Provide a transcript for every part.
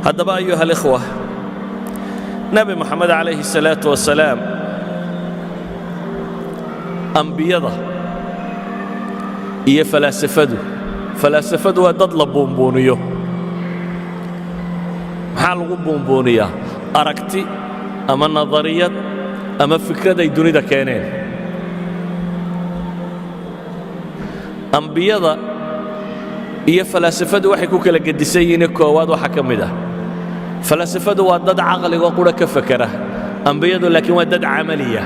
هذا أيها الإخوة نبي محمد عليه الصلاة والسلام أنبياء إيه فلاسفة ودد بونبونيو حال بونبونية أركتي أما نظرية أما فكرة دي دوني دا كينين أنبياء إيه فلاسفة waxay ku kala gedisayiin koowaad waxa kamida فلاسفة ودد عقل وقوله كفكرة أنبياء لكن ودد عملية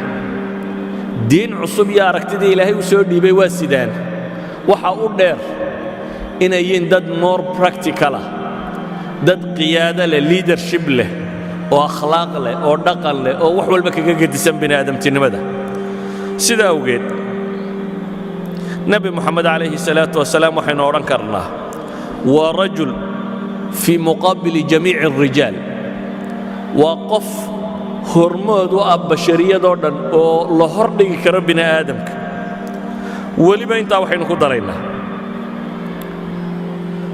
دين عصب يا ركتدي إلهي وسودي بواسدان وحاول دير إن يندد مور براكتيكالا دد قيادة لليدرشيب له وأخلاق له ودقل له وحول بك قد يسمى بني آدم تنمده سيدا وقيد نبي محمد عليه الصلاة والسلام وحين أورانكرنا ورجل في مقابل جميع الرجال وقف هرمود وأب بشرية دوردن ولهردك كربنا آدمك ولما انت وحين قدرينا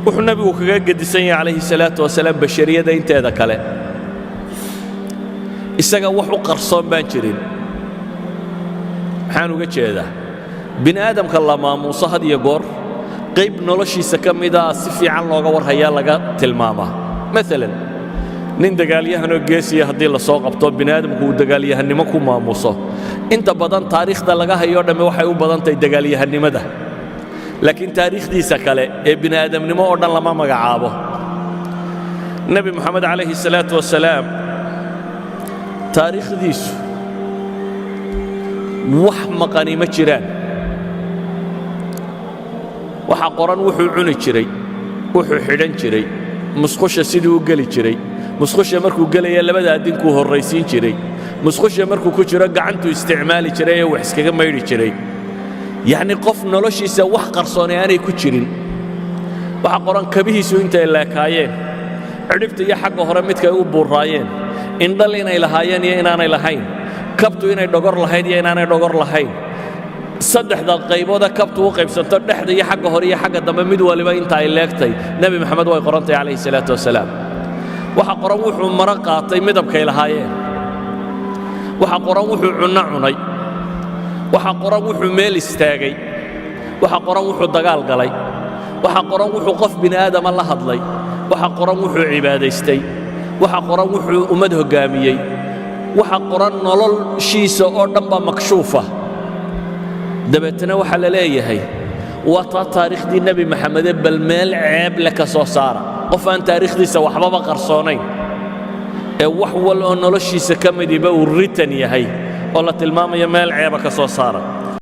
وحن النبي وكاقد سنة عليه الصلاة والسلام بشرية دا انت هذا كلا إساقا وحو قرصان بانشرين حانو قد هذا بن آدم كالله ما موسى هذا يقول قيب نولشي سكميدا سفي عن لوغا ورهيا لغا تلماما مثلا نين دغاليهانو geesiya hadii la soo qabto binaadamku dagaalyahanimo ku maamuso inta badan taariikhda laga hayo dhame waxay u badan tahay dagaalyahanimada laakiin taariikhdiisa kale ee binaadamnimo oo dhan lama magacaabo nabi maxamed alayhi salaatu wasalaam taariikhdiisu wax maqani ma jiraan waxa qoran wuxuu cuni jiray wuxuu xidhan jiray musqusha sidii u gali jiray musqusha markuu galaya labada adinku horeysiin jiray musqusha markuu ku jiro gacantu isticmaali jiray wax iskaga meeyri jiray yaani qof noloshiisa wax qarsoonay aanay ku jirin waxa qoran kabihiisu inta ay laakaayeen cidhibta iyo xagga hore midka ay u buuraayeen indhal inay lahaayeen iyo inaanay lahayn kabtu inay dhogor lahayd iyo inaanay dhogor lahayn saddexda qaybooda kabtu u qaybsanto dhexda iyo xagga hore iyo xagga dambe mid waliba inta ay leegtay nabi maxamed way qorantay alayhi salaatu wasalaam waxa qoran wuxuu mara qaatay midabkay lahaayeen waxa qoran wuxuu cunay waxa qoran wuxuu meel istaagay waxa qoran wuxuu dagaal galay waxa qoran wuxuu qof bini aadam la hadlay waxa qoran wuxuu cibaadaystay waxa qoran wuxuu ummad hogaamiyay waxa qoran noloshiisa oo dhan ba makshuufa dabeetana waxa la leeyahay waa taariikhdii nabi maxamed bal meel ceeb la ka soo saara qof aan taariikhdiisa waxba qarsoonayn ee wax wal oo noloshiisa kamid ah uu ritan yahay oo la tilmaamayo meel ceeb ka soo saara